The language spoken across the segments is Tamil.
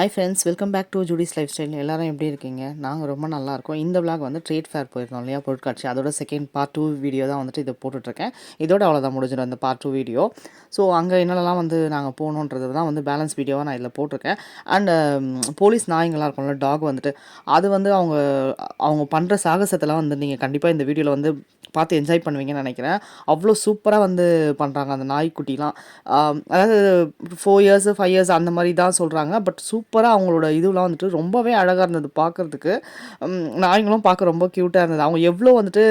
Hi friends, welcome back to Judy's lifestyle. எல்லாரும் எப்படி இருக்கீங்க? நாங்கள் ரொம்ப நல்லா இருக்கோம். இந்த விளாக் வந்து ட்ரேட் ஃபேர் போயிருந்தோம் இல்லையா, பொருட்காட்சி. அதோட செகண்ட் பார்ட் 2 வீடியோ தான் வந்துட்டு இதை போட்டுட்ருக்கேன். இதோட அவ்வளோதான் முடிஞ்சிடும் அந்த பார்ட் 2 வீடியோ. ஸோ அங்கே என்னென்னலாம் வந்து நாங்கள் போகணுன்றது தான் வந்து பேலன்ஸ் வீடியோவாக நான் இதில் போட்டிருக்கேன். அண்ட் போலீஸ் நாய்ங்களாம் இருக்கும்ல, டாக் வந்துட்டு அது வந்து அவங்க அவங்க பண்ணுற சாகசத்தெல்லாம் வந்து நீங்கள் கண்டிப்பாக இந்த வீடியோவில் வந்து பார்த்து என்ஜாய் பண்ணுவீங்கன்னு நினைக்கிறேன். அவ்வளோ சூப்பராக வந்து பண்ணுறாங்க அந்த நாய்க்குட்டிலாம். அதாவது 4 இயர்ஸு 5 இயர்ஸ் அந்த மாதிரி தான் சொல்கிறாங்க. பட் சூப்பராக அவங்களோட இதுலாம் வந்துட்டு ரொம்பவே அழகாக இருந்தது பார்க்குறதுக்கு. நாய்ங்களும் பார்க்க ரொம்ப க்யூட்டாக இருந்தது. அவங்க எவ்வளோ வந்துட்டு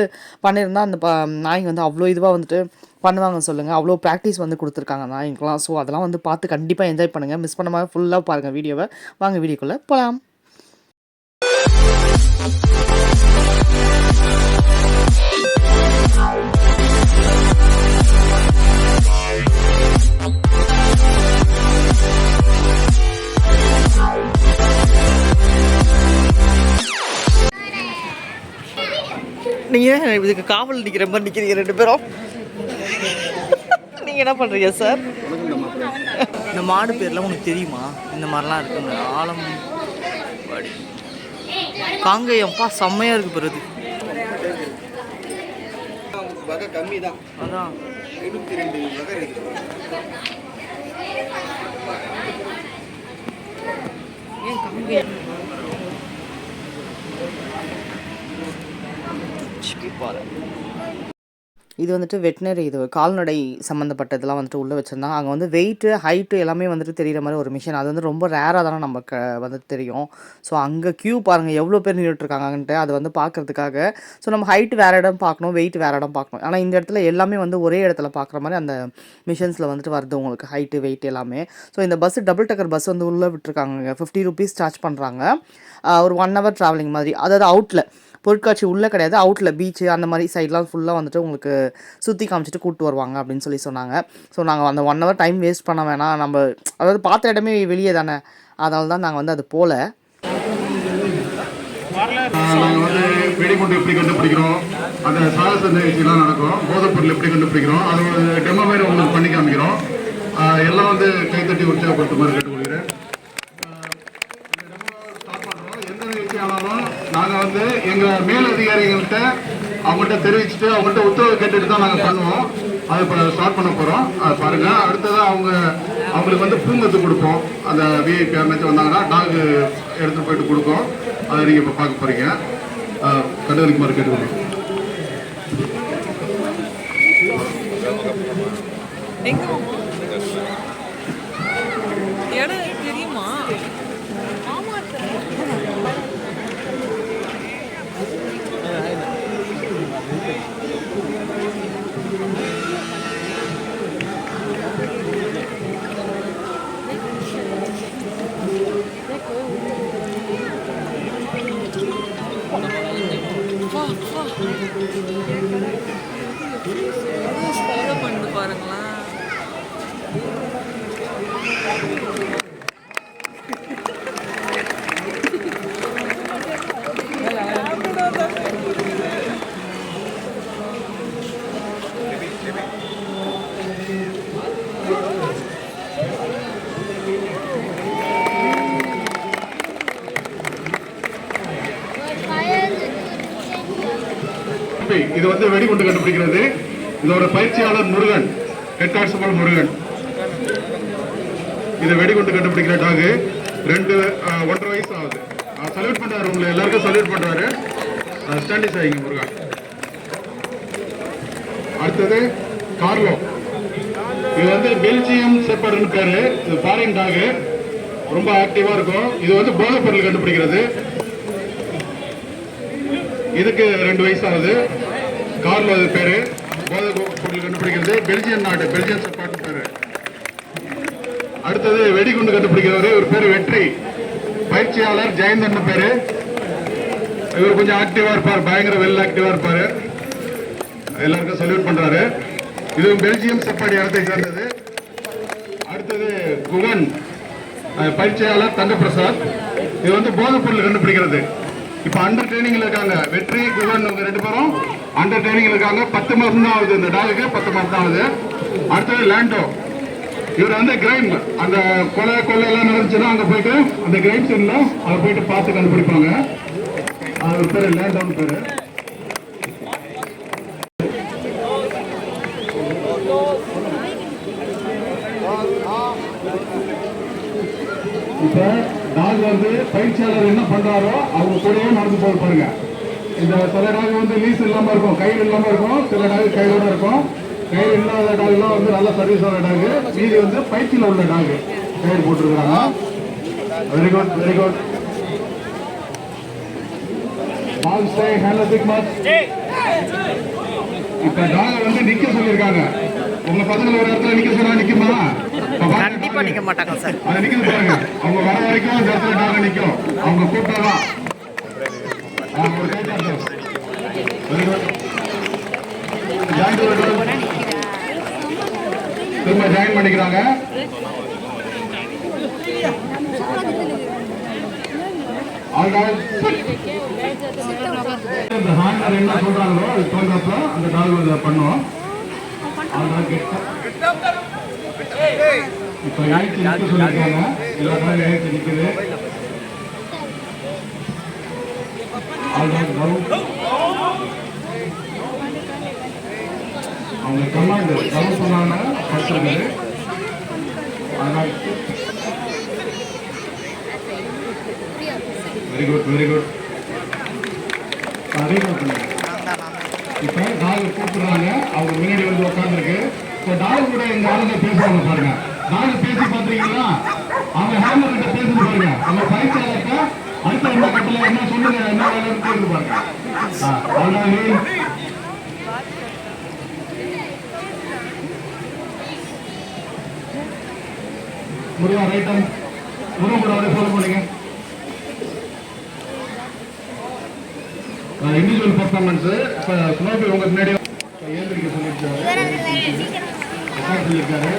பண்ணியிருந்தா அந்த நாய்ங்க வந்து அவ்வளோ இதுவாக வந்துட்டு பண்ணுவாங்க சொல்லுங்கள். அவ்வளோ ப்ராக்டிஸ் வந்து கொடுத்துருக்காங்க நாய்ங்களாம். ஸோ அதெல்லாம் வந்து பார்த்து கண்டிப்பாக என்ஜாய் பண்ணுங்கள். மிஸ் பண்ணாமல் ஃபுல்லாக பாருங்கள் வீடியோவை. வாங்க வீடியோக்குள்ளே போகலாம். நீங்கள் இதுக்கு காவல் நிற்கிற மாதிரி நிற்கிறீங்க ரெண்டு பேரும். நீங்கள் என்ன பண்ணுறீங்க சார்? இந்த மாடு பேர்லாம் உனக்கு தெரியுமா? இந்த மாதிரிலாம் இருக்குங்க. ஆலம் காங்கேயம்ப்பா செம்மையாக இருக்குது பிறகு. கம்மி தான், அதான் 72 வகை இருக்குது. ஏன் காங்கேயம் இது வந்துட்டு வெட்டினரி, இது கால்நடை சம்மந்தப்பட்டதெல்லாம் வந்துட்டு உள்ளே வச்சுருந்தாங்க. அங்கே வந்து வெயிட்டு ஹைட்டு எல்லாமே வந்துட்டு தெரிகிற மாதிரி ஒரு மிஷின். அது வந்து ரொம்ப ரேராக தானே நமக்கு வந்து தெரியும். ஸோ அங்கே க்யூ பாருங்கள் எவ்வளோ பேர் நின்றுட்டுருக்காங்கன்ட்டு அது வந்து பார்க்குறதுக்காக. ஸோ நம்ம ஹைட்டு வேறு இடம் பார்க்கணும், வெயிட் வேறு இடம் பார்க்கணும். ஆனால் இந்த இடத்துல எல்லாமே வந்து ஒரே இடத்துல பார்க்குற மாதிரி அந்த மிஷின்ஸில் வந்துட்டு வருது உங்களுக்கு ஹைட்டு வெயிட் எல்லாமே. ஸோ இந்த பஸ்ஸு டபுள் டக்கர் பஸ் வந்து உள்ளே விட்டுருக்காங்க. 50 rupees சார்ஜ் பண்ணுறாங்க. ஒரு 1 hour ட்ராவலிங் மாதிரி. அதாவது அவுட்டில் பொருட்காட்சி உள்ளே கிடையாது, அவுட்டில் பீச்சு அந்த மாதிரி சைட்லாம் ஃபுல்லாக வந்துட்டு உங்களுக்கு சுற்றி காமிச்சிட்டு கூப்பிட்டு வருவாங்க அப்படின்னு சொல்லி சொன்னாங்க. ஸோ நாங்கள் அந்த 1 hour டைம் வேஸ்ட் பண்ண வேணாம், நம்ம அதாவது பார்த்த இடமே வெளியே தானே, அதனால தான் நாங்கள் வந்து அது போகல. நாங்கள் வந்து வெடிகுண்டு எப்படி கண்டுபிடிக்கிறோம், அந்த சாகச நிகழ்ச்சியெலாம் நடக்கும். போதைப் பொருள் எப்படி கண்டுபிடிக்கிறோம், அது ஒரு டெமோ மாதிரி உங்களுக்கு பண்ணி காமிக்கிறோம். எல்லாம் வந்து கைத்தட்டி உற்சாகப்படுத்த மாதிரி கேட்டுக்கொள்கிறேன். எந்த நிகழ்ச்சி ஆனாலும் நாங்கள் வந்து எங்கள் மேல் அதிகாரிகள்கிட்ட அவங்கள்ட்ட தெரிவிச்சுட்டு அவங்கள்ட்ட உத்தரவு கேட்டுட்டு தான் நாங்கள் பண்ணுவோம். அது இப்போ ஸ்டார்ட் பண்ண போகிறோம். அது பாருங்கள். அடுத்ததாக அவங்களுக்கு வந்து பூங்கத்து கொடுப்போம். அந்த விஐபி யாருனாச்சும் வந்தாங்கன்னா டாக் எடுத்துகிட்டு போயிட்டு கொடுப்போம். அதை நீங்கள் இப்போ பார்க்க போகிறீங்க. கண்டுகளிக்குமாறு கேட்டுக்கொள்ளுங்க. தெரியுமா? ஃபாலோ பண்ணி பாருங்களா. இது வந்து வெடிகுண்டு கண்டுபிடிக்கிறது. இதோட பயிற்சியாளர் முருகன், ஹெட் கான்ஸ்டபிள் முருகன். இது வெடிகுண்டு கண்டுபிடிக்கிற டாக். 1.5 வயசு ஆகுது. சல்யூட் பண்றாரு, உங்களை எல்லாருக்கும் சல்யூட் பண்றாரு. ஸ்டாண்டிஸ் ஆகிங்க முருகன். அடுத்தது கார்லோ. இது வந்து பெல்ஜியம் ஷெப்பர்ட்னு பேரு. இது ஃபாரின் டாக், ரொம்ப ஆக்டிவா இருக்கும். இது வந்து போதைப் பொருள் கண்டுபிடிக்கிறது. இதுக்கு 2 வயசு ஆகுது. கார்லோ அது பேரு. போதைப் பொருள் கண்டுபிடிக்கிறது. பெல்ஜியன் நாடு, பெல்ஜியன் ஷெப்பர்ட் பேரு. அடுத்தது வெடிகுண்டு கண்டுபிடிக்கிறவரு, ஒரு பேரு வெற்றி. பயிற்சியாளர் ஜெயந்தன் பேரு. இவர் கொஞ்சம் ஆக்டிவா இருப்பார், பயங்கர வெல் ஆக்டிவா இருப்பாரு. எல்லாருக்கும் சல்யூட் பண்றாரு. இது பெல்ஜியம் ஷெப்பர்ட் இடத்தை சேர்ந்தது. அடுத்தது குகன், பயிற்சியாளர் தங்கப்பிரசாத். இது வந்து போதைப் பொருள் கண்டுபிடிக்கிறது. இப்ப அண்டர் ட்ரைனிங்ல இருக்காங்க. வெற்றி, குகன், 2 பேரும் அண்டர் ட்ரைனிங்ல இருக்காங்க. 10 மாசம் தான் ஆகுது இந்த டாகுக்கு, 10 மாசம் தான் ஆகுது. அடுத்தது லேண்டோ. இவர் வந்து கிரைம் அந்த கொலை எல்லாம் நடந்துச்சுன்னா அங்க போயிட்டு அந்த கிரைம் சீன்ல அதை போயிட்டு பார்த்து கண்டுபிடிப்பாங்க. அது பேரு லேண்ட் டவுன் பேரு. இப்ப டாக் வந்து பயிற்சியாளர் என்ன பண்றாரோ அவங்க கூடயே நடந்து போக பாருங்க. இந்த சில டாக் வந்து லீஸ் இல்லாம இருக்கும், கையில் இல்லாம இருக்கும், சில டாக் கையோட இருக்கும். கயிறு இல்லாத டாக் எல்லாம் வந்து நல்ல சர்வீஸ் ஆன டாக், மீதி வந்து பயிற்சியில் உள்ள டாக் கயிறு போட்டுருக்காங்க. Very good very good. Dog stay hand pick much. இப்ப டாக் வந்து நிக்க சொல்லிருக்காங்க. உங்க பசங்களை ஒரு இடத்துல நிக்க சொன்னா நிக்குமா? கண்டிப்பா நிக்க மாட்டாங்க சார். அதை நிக்குது பாருங்க. அவங்க வர வரைக்கும் அந்த இடத்துல டாக் நிக்கும். அவங்க கூப்பிட்டாதான். ஒரு கை வெரி குட். திரும்ப ஜாயின் பண்ணிக்கிறாங்க. இந்த ஹேண்டர் என்ன சொல்றாங்களோ அது தோன்றப்ப அந்த டாக் பண்ணுவோம். இப்ப எழுச்சி நிக்க சொல்லியிருக்காங்க. எல்லா டாக் எழுச்சி நிக்குது. அவங்க கமாண்ட் கவுன் சொன்னாங்க படிச்சிருக்காரு. Very good very good. அதே பண்ணுங்க. இப்ப டாக் கூப்பிடுறாங்க. அவங்க முன்னாடி வந்து உட்காந்துருக்கு. இப்போ டாக் கூட இந்த ஆளுங்க பேசுவாங்க பாருங்க. டாக் பேசி பாத்தீங்கன்னா அவங்க ஹேண்டர் கிட்ட பேசுது பாருங்க. அவங்க பயிற்சியாளர்கிட்ட அடுத்த என்ன கட்டல என்ன சொல்லுங்க என்ன வேலைன்னு கேட்டு பாருங்க. முருகா ரைட் ஹேண்ட் முருகன் கூட அப்படியே ஃபாலோ பண்ணுங்க. Individual performance. இப்போ ஸ்னோபி உங்க முன்னாடி ஏந்திரிக்க சொல்லியிருக்காரு. சொல்லியிருக்காரு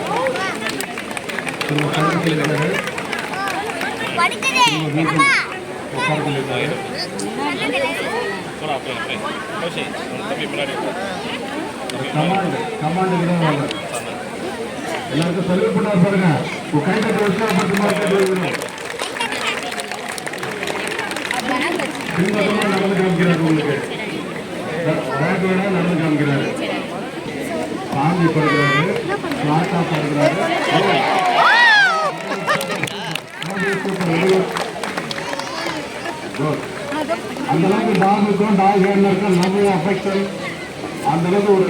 எல்லாருக்கும் சல்யூட் பண்ணா பாருங்க. கை தட்டு உற்சாகப்படுத்தும் பின்பக்கமா நடந்து காமிக்கிறாரு. உங்களுக்கு பேக் வேணா நடந்து காமிக்கிறாரு. சாமி படுக்கிறாரு. பிளாட்டா படுக்கிறாரு. அந்த அளவுக்கு டாகுக்கும் டாக் ஹேண்டருக்கும் லவ் அஃபெக்ஷன் அந்த அளவுக்கு ஒரு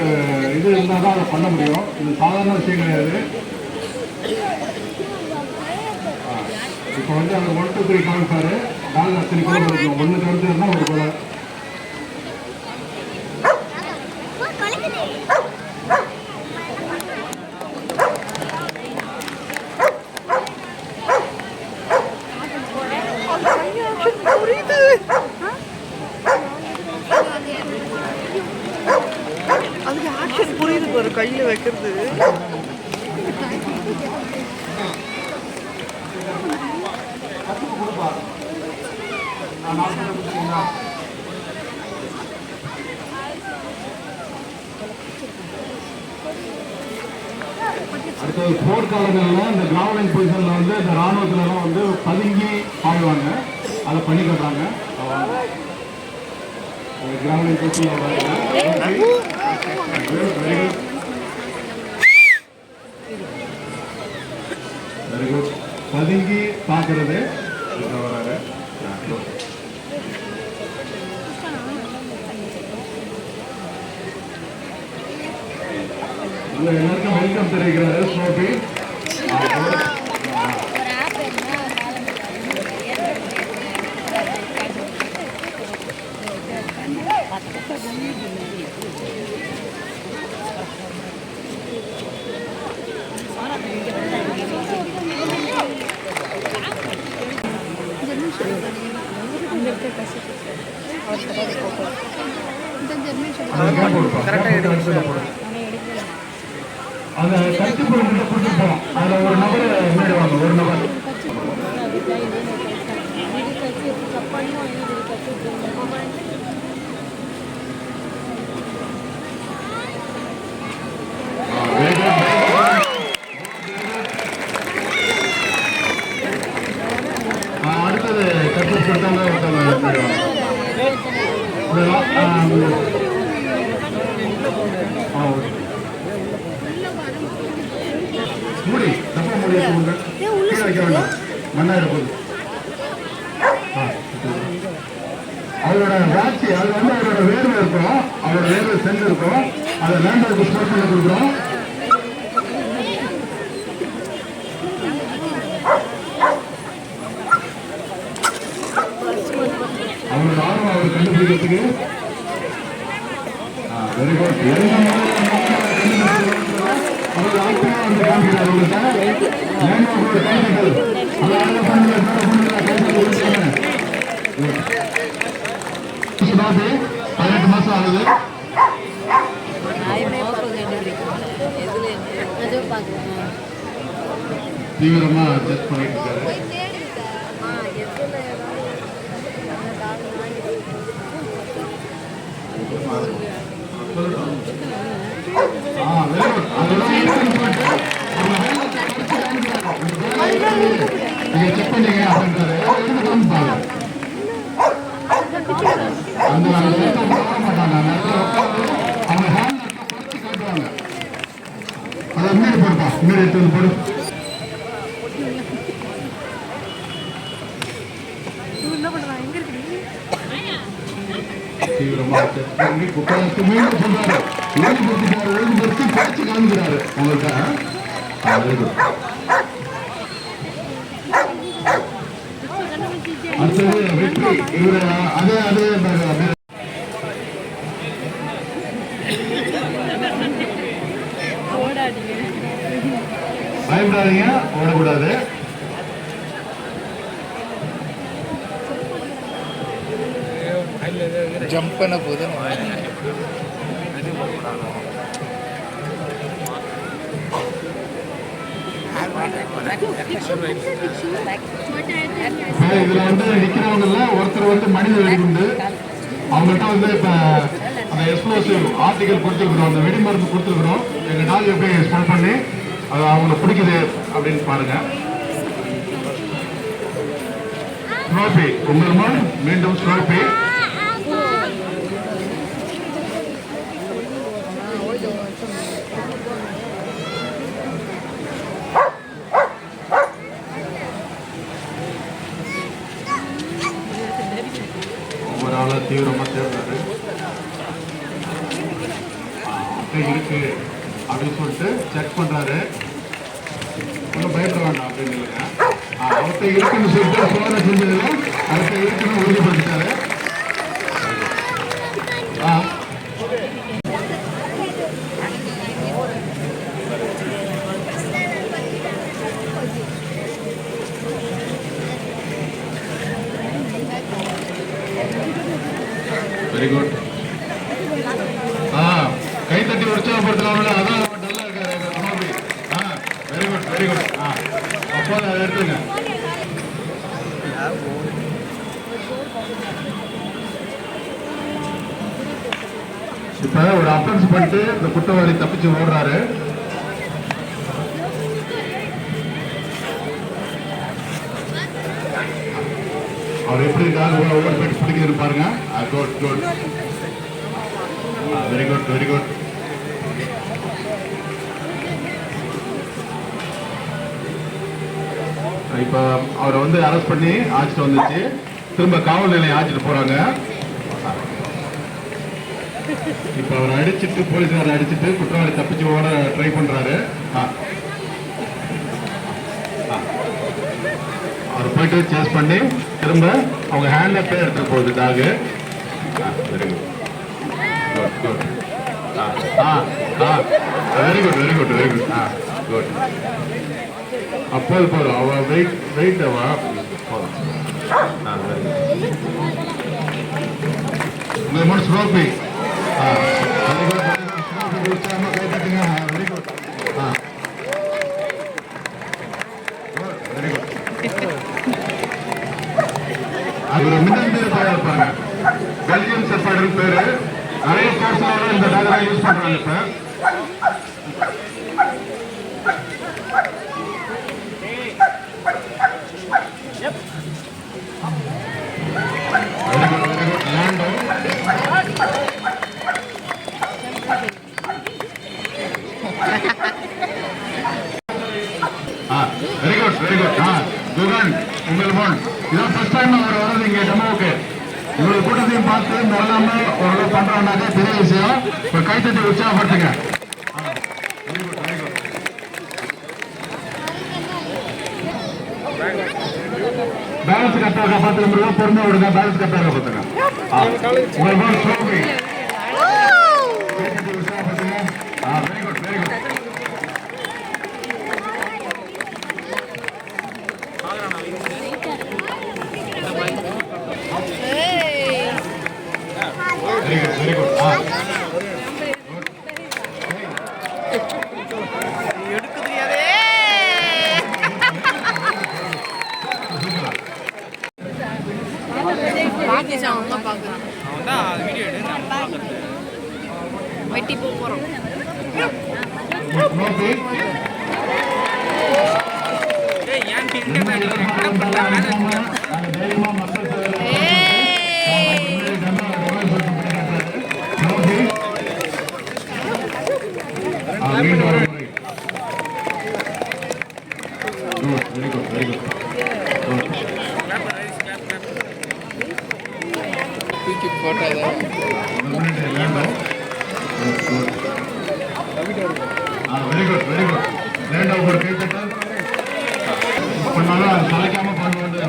இது இருந்தால் தான் அதை பண்ண முடியும். இது சாதாரண விஷயம் கிடையாது. இப்போ வந்து அந்த 1 2 3 காமிப்பாரு. டாக் அத்தனை கூட இருக்கும். 1 கவுண்ட் ஒரு கூட. அதுக்கு ஆக்ஷன் புரியுது பாரு கையில வைக்கிறது. அடுத்தது போர்க்காலங்களில் இந்த கிரவுண்ட் பொசிஷனில் வந்து இந்த ராணுவத்துலலாம் வந்து பதுங்கி பாடுவாங்க. அதை பண்ணி காட்டுறாங்க. கிரவுண்ட் பொசிஷனில் வெரி குட். பதுங்கி பார்க்கறது வராரு. எல்லாருக்கும் வெல்கம் தெரிவிக்கிறாரு ஸ்னோபி. அந்த கருத்து பொருள் கொடுத்துட்டு போனோம். அதில் ஒரு நபர் முன்னாடி ஒரு நபர் போஸ்ட் எடுத்தாங்க ஒருத்தவங்க மூடி தப்பா மூடி கீழே வைக்க வேண்டாம் மண்ணாயிர போகுது அவரோட ராட்சி அது வந்து அவரோட வேர்வை இருக்கும் அவரோட வேர்வை சென்று இருக்கும் அதை லேண்டருக்கு ஸ்டோர் பண்ணி கொடுக்குறோம் அவரோட ஆர்வம் அவர் கண்டுபிடிக்கிறதுக்கு வெரி குட் அவர் ஆக்டிவா வந்து காமிக்கிறார் உங்களுக்கு லேண்டரோட கைதிகள் சுடாது 18 மாசம் ஆகுது தீவிரமா செக் பண்ணிட்டு இருக்காரு நீங்க செக் பண்ணீங்க அப்படின்றாரு அந்த மாட்டாங்க அவங்க ஹேண்ட் குறைச்சு காட்டுவாங்க அதை முன்னாடி போடுப்பா முன்னாடி எடுத்து வந்து போடு தீவிரமா செக் பண்ணி குப்பைக்கு மீண்டும் சொல்றாரு ஒழுங்குபடுத்தி குறைச்சு காமிக்கிறாரு உங்கள்கிட்ட அடுத்தது வெற்றி இவரு அதே பயப்படாதீங்க ஓடக்கூடாது ஜம்ப் பண்ண போது இதுல வந்து நிக்கிறவங்கல ஒருத்தர் வந்து மனித வெடிகுண்டு அவங்கள்ட்ட வந்து இப்ப அந்த எக்ஸ்ப்ளோசிவ் ஆர்டிகல் கொடுத்துருக்குறோம் அந்த வெடி மருந்து கொடுத்துருக்குறோம் எங்க டாக் எப்படி ஸ்மெல் பண்ணி அது அவங்களை பிடிக்குது அப்படின்னு பாருங்க ஸ்லோபி உங்கள் முன் மீண்டும் ஸ்லோபி ஒவ்வொரு ஆளா தீவிரமா தேடுறாரு இருக்கு அப்படின்னு சொல்லிட்டு செக் பண்றாரு ஒன்றும் பயப்பட வேண்டாம் அப்படின்னு இல்லைங்க அவர்கிட்ட இருக்குன்னு சொல்லிட்டு சோதனை செஞ்சதுல அவர்கிட்ட இருக்குன்னு உறுதிப்படுத்திட்டாரு வெரி குட் கை தட்டி உற்சாகப்படுத்தலாம்ல அதான் நல்லா இருக்காரு வெரி குட் வெரி குட் அப்போ அதை எடுத்துங்க இப்ப ஒரு அஃபென்ஸ் பண்ணிட்டு இந்த குற்றவாளி தப்பிச்சு ஓடுறாரு அவர் எப்படி இருக்காங்க ஒவ்வொரு போயிட்டு பிடிக்கிறது பாருங்க good good very good very good இப்ப அவரை வந்து அரெஸ்ட் பண்ணி ஆச்சிட்டு வந்துச்சு திரும்ப காவல் நிலையம் ஆச்சிட்டு போறாங்க இப்ப அவர் அடிச்சுட்டு போலீஸ்காரை அடிச்சுட்டு குற்றவாளி தப்பிச்சு ஓட ட்ரை பண்றாரு அவர் போயிட்டு சேஸ் பண்ணி திரும்ப அவங்க ஹேண்ட்ல போய் எடுத்துட்டு போகுது dog very good good good very good very good very good good அப்போது போதும் அவ வெயிட் அவ போதும் உங்க மனசு ஸ்லோபி வெரி குட் கை தட்டுங்க வெரி குட் வெரி குட் அவர் மின்னந்து இருப்பாங்க பெல்ஜியம் செப்பர்டுன்னு பேரு நிறைய கோர்ஸ்ல இந்த டாகரை யூஸ் பண்றாங்க இப்ப ஜோன். இதான் ஃபர்ஸ்ட் டைம் அவர் வர்றது இங்க டெமோவுக்கு. இவ்வளவு கூட்டத்தையும் பார்த்து முதலாம ஓரளவு பண்றோம்னாக்கா பெரிய விஷயம். ஒரு கைத்தட்டி உற்சாகப்படுத்துங்க. பேலன்ஸ் கரெக்டாக பார்த்துக்க பொறுமை விடுங்க. பேலன்ஸ் கரெக்டாக பார்த்துங்க. உங்கள் ஸ்லோகி உற்சாகப்படுத்துங்க. Very good very good. Very good. எடுக்க தெரியாதே. பாக்கிஷா அவங்க பார்க்குறான். அவன் தான் வீடியோ எடுத்து நான் பார்க்குறேன். வெட்டி போகிறோம். Very good very good. ரெண்டாவது ஒரு கை தட்டல். கொஞ்சம் சளைக்காம பண்ணுவது.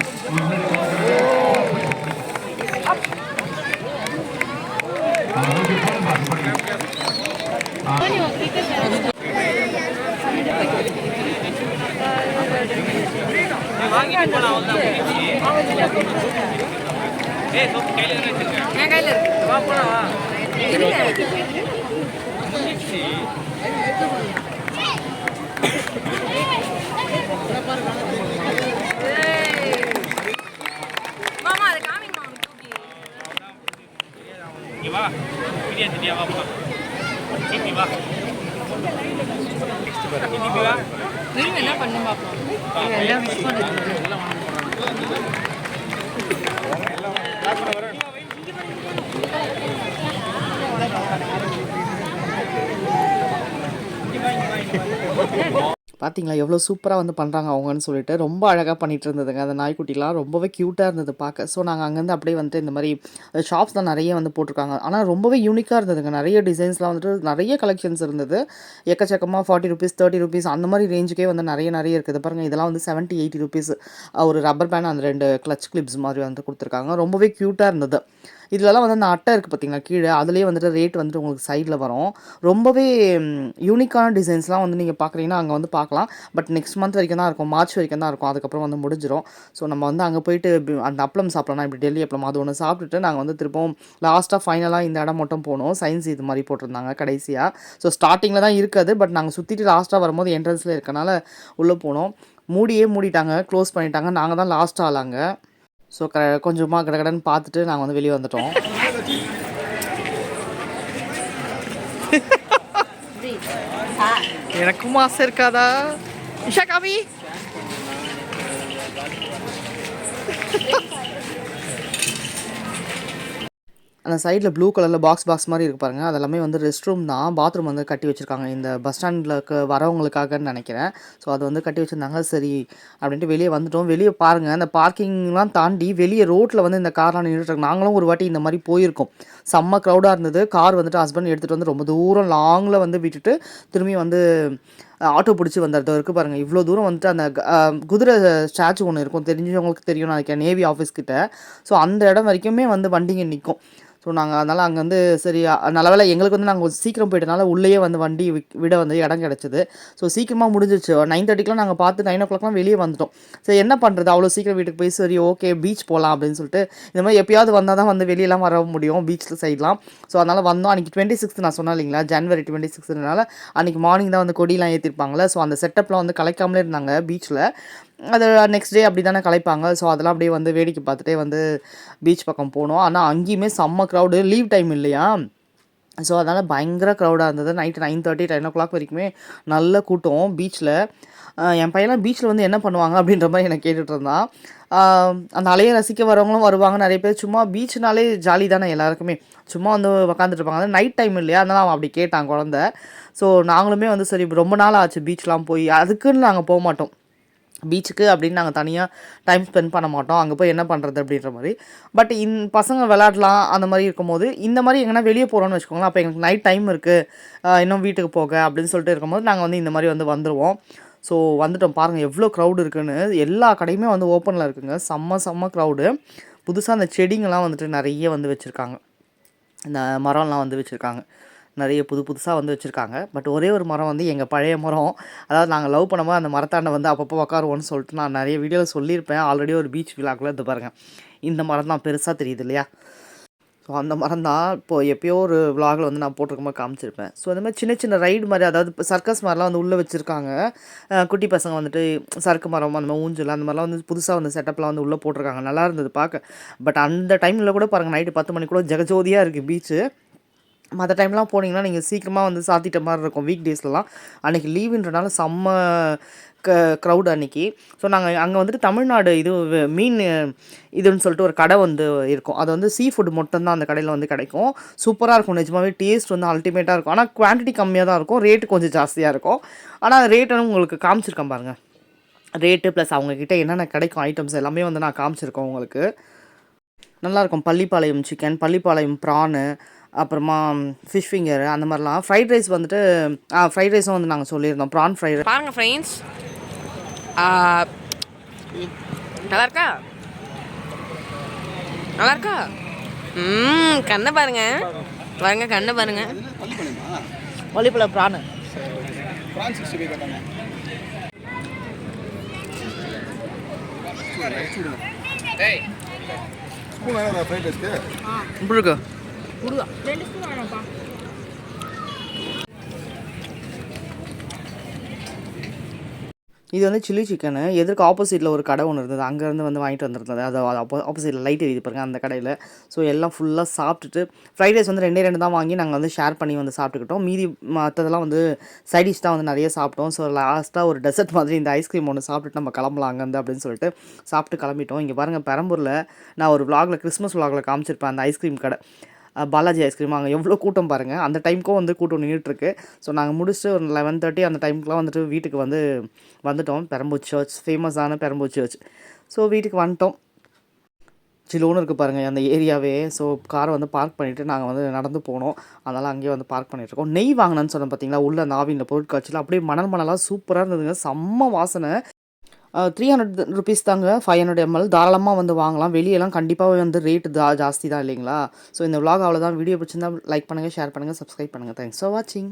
வாங்கிட்டு போலாம். என் கையில் இருக்கு. வா போலாம். மாமா அது காமிங்க மாமா தூக்கி. இங்க வா. வீடியோ எடுத்தியா வா போலாம். தூக்கி வா. தூக்கி வா. நீங்க என்ன பண்ணு பாப்போம். எல்லாம் மிஸ் பண்ணிட்டு எல்லாம் வாங்க போறாங்க. பார்த்தீங்களா எவ்வளோ சூப்பராக வந்து பண்ணுறாங்க அவங்கன்னு சொல்லிட்டு ரொம்ப அழகாக பண்ணிகிட்டு இருந்ததுங்க. அந்த நாய்க்குட்டிலாம் ரொம்பவே க்யூட்டாக இருந்தது பார்க்க. ஸோ நாங்கள் அங்கேருந்து அப்படியே வந்துட்டு இந்த மாதிரி ஷாப்ஸ் தான் நிறைய வந்து போட்டிருக்காங்க. ஆனால் ரொம்பவே யூனிக்காக இருந்ததுங்க. நிறைய டிசைன்ஸ்லாம் வந்துட்டு நிறைய கலெக்ஷன்ஸ் இருந்தது. எக்கச்சக்கமாக 40 ருபீஸ் 30 ருபீஸ் அந்த மாதிரி ரேஞ்சுக்கே வந்து நிறைய இருக்குது பாருங்கள். இதெல்லாம் வந்து 70-80 ருபீஸ். ஒரு ரப்பர் பேண்ட் அந்த 2 கிளச் கிளிப்ஸ் மாதிரி வந்து கொடுத்துருக்காங்க. ரொம்பவே க்யூட்டாக இருந்தது. இதுலலாம் வந்து அந்த அட்டை இருக்குது பார்த்தீங்களா கீழே, அதுலேயே வந்துட்டு ரேட் வந்துட்டு உங்களுக்கு சைடில் வரும். ரொம்பவே யூனிக்கான டிசைன்ஸ்லாம் வந்து நீங்கள் பார்க்குறீங்கன்னா அங்கே வந்து பார்க்கலாம். பட் நெக்ஸ்ட் மந்த் வரைக்கும் தான் இருக்கும், மார்ச் வரைக்கும் தான் இருக்கும். அதுக்கப்புறம் வந்து முடிஞ்சிடும். ஸோ நம்ம வந்து அங்கே போயிட்டு அந்த அப்பளம் சாப்பிட்லாம். இப்படி டெல்லி அப்பளம் அது ஒன்று சாப்பிட்டுட்டு நாங்கள் வந்து திருப்பவும் லாஸ்ட்டாக ஃபைனலாக இந்த இடம் மட்டும் போனோம். சயின்ஸ் இது மாதிரி போட்டிருந்தாங்க கடைசியாக. ஸோ ஸ்டார்டிங்கில் தான் இருக்காது. பட் நாங்கள் சுற்றிட்டு லாஸ்ட்டாக வரும்போது என்ட்ரன்ஸில் இருக்கனால உள்ளே போனோம். மூடிட்டாங்க, க்ளோஸ் பண்ணிட்டாங்க. நாங்கள் தான் லாஸ்ட் ஆளாங்க. ஸோ கொஞ்சமாக கடகடன்னு பார்த்துட்டு நாங்கள் வந்து வெளியே வந்துட்டோம். எனக்கும் ஆசை இருக்காதா? இஷா காமி. அந்த சைடில் ப்ளூ கலரில் பாக்ஸ் மாதிரி இருக்கு பாருங்கள். அதெல்லாமே வந்து ரெஸ்ட் ரூம் தான். பாத்ரூம் வந்து கட்டி வச்சுருக்காங்க இந்த பஸ் ஸ்டாண்டில் வரவங்களுக்காகன்னு நினைக்கிறேன். ஸோ அது வந்து கட்டி வச்சுருந்தாங்க. சரி அப்படின்ட்டு வெளியே வந்துட்டோம். வெளியே பாருங்கள், அந்த பார்க்கிங்லாம் தாண்டி வெளியே ரோட்டில் வந்து இந்த கார்லாம் நின்றுட்டுருக்கு. நாங்களும் ஒரு வாட்டி இந்த மாதிரி போயிருக்கோம். செம்ம க்ரௌடாக இருந்தது. கார் வந்துட்டு ஹஸ்பண்ட் எடுத்துகிட்டு வந்து ரொம்ப தூரம் லாங்கில் வந்து விட்டுட்டு திரும்பி வந்து ஆட்டோ பிடிச்சி வந்தது இருக்குது பாருங்கள். இவ்வளோ தூரம் வந்துட்டு அந்த குதிரை ஸ்டாச்சு ஒன்று இருக்கும், தெரிஞ்சவங்களுக்கு தெரியும் நினைக்கிறேன், நேவி ஆஃபீஸ்கிட்ட. ஸோ அந்த இடம் வரைக்குமே வந்து வண்டிங்க நிற்கும். ஸோ நாங்கள் அதனால் அங்கே வந்து சரி நல்ல வேலை எங்களுக்கு வந்து நாங்கள் சீக்கிரம் போயிட்டனால உள்ளேயே வந்து வண்டி விட வந்து இடம் கிடச்சிது. ஸோ சீக்கிரமாக முடிஞ்சிச்சு. 9:30க்குலாம் நாங்கள் பார்த்து 9 o'clockலாம் வெளியே வந்துட்டோம். சரி என்ன பண்ணுறது, அவ்வளோ சீக்கிரம் வீட்டுக்கு போய் சரி ஓகே பீச் போகலாம் அப்படின்னு சொல்லிட்டு இந்த மாதிரி எப்பயாவது வந்தால் தான் வந்து வெளியெல்லாம் வர முடியும் பீச்சில் சைட்லாம். ஸோ அதனால் வந்தோம். அன்றைக்கி 26 நான் சொன்னேன் இல்லைங்களா, ஜனவரி 26னால அன்றைக்கி மார்னிங் தான் வந்து கொடியெலாம் ஏற்றிருப்பாங்களே. ஸோ அந்த செட்டப்லாம் வந்து கலைக்காமலே இருந்தாங்க பீச்சில். அது நெக்ஸ்ட் டே அப்படி தானே கலைப்பாங்க. ஸோ அதெல்லாம் அப்படியே வந்து வேடிக்கை பார்த்துட்டே வந்து பீச் பக்கம் போனோம். ஆனால் அங்கேயுமே செம்ம க்ரௌடு, லீவ் டைம் இல்லையா. ஸோ அதனால் பயங்கர க்ரௌடாக இருந்தது. நைட்டு 9:30 10 o'clock வரைக்குமே நல்ல கூட்டம் பீச்சில். என் பையன்லாம் பீச்சில் வந்து என்ன பண்ணுவாங்க அப்படின்ற மாதிரி எனக்கு கேட்டுட்டு இருந்தான். அந்த அலையை ரசிக்க வரவங்களும் வருவாங்க நிறைய பேர். சும்மா பீச்சுனாலே ஜாலி தானே எல்லாருக்குமே, சும்மா வந்து உக்காந்துட்டு இருப்பாங்க. அது நைட் டைம் இல்லையா, அதனால் அவன் அப்படி கேட்டான் குழந்த. ஸோ நாங்களுமே வந்து சரி ரொம்ப நாள் ஆச்சு பீச்லாம் போய், அதுக்குன்னு நாங்கள் போக மாட்டோம். பீச்சுக்கு அப்படின்னு நாங்கள் தனியாக டைம் ஸ்பெண்ட் பண்ண மாட்டோம். அங்கே போய் என்ன பண்ணுறது அப்படின்ற மாதிரி. பட் பசங்க விளையாடலாம் அந்த மாதிரி இருக்கும்போது, இந்த மாதிரி எங்கன்னா வெளியே போகிறோம்னு வச்சுக்கோங்களேன், அப்போ எங்களுக்கு நைட் டைம் இருக்குது இன்னும் வீட்டுக்கு போக அப்படின்னு சொல்லிட்டு இருக்கும்போது நாங்கள் வந்து இந்த மாதிரி வந்து வந்துடுவோம். ஸோ வந்துட்டோம் பாருங்கள் எவ்வளோ க்ரௌடு இருக்குன்னு. எல்லா கடையுமே வந்து ஓப்பனில் இருக்குங்க. செம்ம க்ரௌடு. புதுசாக அந்த செடிங்கெல்லாம் வந்துட்டு நிறைய வந்து வச்சுருக்காங்க. இந்த மரம்லாம் வந்து வச்சுருக்காங்க. நிறைய புதுசாக வந்து வச்சுருக்காங்க. பட் ஒரே ஒரு மரம் வந்து எங்கள் பழைய மரம். அதாவது நாங்கள் லவ் பண்ணும்போது அந்த மரத்தாண்ட வந்து அப்பப்போ உட்காருவோன்னு சொல்லிட்டு நான் நிறைய வீடியோவில் சொல்லியிருப்பேன். ஆல்ரெடி ஒரு பீச் விழாக்குள்ள இது பாருங்கள். இந்த மரம் தான் பெருசாக தெரியுது இல்லையா? ஸோ அந்த மரம் தான் இப்போது எப்போயோ ஒரு விலாகில் வந்து நான் போட்டிருக்கும்போது காமிச்சிருப்பேன். ஸோ அந்த மாதிரி சின்ன ரைடு மாதிரி, அதாவது இப்போ சர்க்கஸ் மாதிரிலாம் வந்து உள்ளே வச்சுருக்காங்க. குட்டி பசங்க வந்துட்டு சறுக்கு மரம் அந்த மாதிரி ஊஞ்சல் அந்த மாதிரிலாம் வந்து புதுசாக வந்து செட்டப்லாம் வந்து உள்ளே போட்டிருக்காங்க. நல்லா இருந்தது பார்க்க. பட் அந்த டைமில் கூட பாருங்கள், நைட்டு 10 மணி கூட ஜெகஜோதியாக இருக்குது பீச்சு. மற்ற டைம்லாம் போனீங்கன்னா நீங்கள் சீக்கிரமாக வந்து சாத்திட்ட மாதிரி இருக்கும். வீக் டேஸ்லலாம் அன்றைக்கி லீவுன்றனால செம்ம க்ரௌடு அன்றைக்கி. ஸோ நாங்கள் அங்கே வந்துட்டு தமிழ்நாடு மீன் இதுன்னு சொல்லிட்டு ஒரு கடை வந்து இருக்கும். அது வந்து சீ ஃபுட் மட்டும்தான் அந்த கடையில் வந்து கிடைக்கும். சூப்பராக இருக்கும். நிஜமாகவே டேஸ்ட் வந்து அல்டிமேட்டாக இருக்கும். ஆனால் குவான்டிட்டி கம்மியாக தான் இருக்கும். ரேட்டு கொஞ்சம் ஜாஸ்தியாக இருக்கும். ஆனால் ரேட்டுன்னு உங்களுக்கு காமிச்சிருக்கேன் பாருங்கள். ரேட்டு ப்ளஸ் அவங்கக்கிட்ட என்னென்ன கிடைக்கும் ஐட்டம்ஸ் எல்லாமே வந்து நான் காமிச்சிருக்கேன் உங்களுக்கு. நல்லாயிருக்கும். பள்ளிப்பாளையம் சிக்கன், பள்ளிப்பாளையம் ப்ரானு, அப்புறமா ஃபிஷ் ஃபிங்கர் அந்த மாதிரிலாம். ஃப்ரைட் ரைஸ் வந்துட்டு ஃப்ரைட் ரைஸும் வந்து நாங்கள் சொல்லியிருந்தோம். ப்ரான் ஃப்ரைட் ரைஸ் பாருங்கள் ஃப்ரெண்ட்ஸ், நல்லா இருக்கா? நல்லா இருக்கா? கண்ணை பாருங்க கண்ணை பாருங்க. பள்ளிப்பாளையம் ப்ரானு இப்படி இருக்கு. இது வந்து சில்லி சிக்கனு. எதிர்க்கு ஆப்போசிட்டில் ஒரு கடை ஒன்று இருந்தது. அங்கேருந்து வந்து வாங்கிட்டு வந்துருந்தது. அது ஆப்போசிட்டில் லைட் எரியுது பாருங்க அந்த கடையில். ஸோ எல்லாம் ஃபுல்லாக சாப்பிட்டுட்டு ஃப்ரைட் ரைஸ் வந்து 2 தான் வாங்கி நாங்கள் வந்து ஷேர் பண்ணி வந்து சாப்பிட்டுக்கிட்டோம். மீதி மற்றதெல்லாம் வந்து சைடிஷ் தான் வந்து நிறைய சாப்பிட்டோம். ஸோ லாஸ்ட்டாக ஒரு டெசர்ட் மாதிரி இந்த ஐஸ்கிரீம் ஒன்று சாப்பிட்டுட்டு நம்ம கிளம்பலாம் அங்கேருந்து அப்படின்னு சொல்லிட்டு சாப்பிட்டு கிளம்பிட்டோம். இங்கே பாருங்கள், பெரம்பூரில் நான் ஒரு விலாகில் கிறிஸ்மஸ் விலாகில் காமிச்சிருப்பேன் அந்த ஐஸ்கிரீம் கடை, பாலாஜி ஐஸ்கிரீம். அங்கே எவ்வளோ கூட்டம் பாருங்கள். அந்த டைமுக்கும் வந்து கூட்டம் நின்றுட்டுருக்கு. ஸோ நாங்கள் முடிச்சுட்டு ஒரு 11:30 அந்த டைமுக்குலாம் வந்துட்டு வீட்டுக்கு வந்துட்டோம். பெரம்பூர் சர்ச், ஃபேமஸான பெரம்பூர் சர்ச். ஸோ வீட்டுக்கு வந்துட்டோம். சிலோன்னு இருக்குது பாருங்கள் அந்த ஏரியாவே. ஸோ காரை வந்து பார்க் பண்ணிவிட்டு நாங்கள் வந்து நடந்து போனோம். அதனால் அங்கேயே வந்து பார்க் பண்ணிகிட்ருக்கோம். நெய் வாங்கினேன்னு சொன்னேன் பார்த்தீங்களா, உள்ள அந்த ஆவியில் பொருட்காட்சியில் அப்படியே மணலாக சூப்பராக இருந்ததுங்க. செம்ம வாசனை. 300 ருபீஸ் தாங்க, 500 ml தாராளமாக வந்து வாங்கலாம். வெளியெல்லாம் கண்டிப்பாக வந்து ரேட்டு ஜாஸ்தி தான் இல்லைங்களா? ஸோ இந்த விலாக் அவ்வளோதான். வீடியோ பிடிச்சிருந்தா லைக் பண்ணுங்கள், ஷேர் பண்ணுங்கள், சப்ஸ்கிரைப் பண்ணுங்கள். தேங்க்ஸ் ஃபார் வாட்சிங்.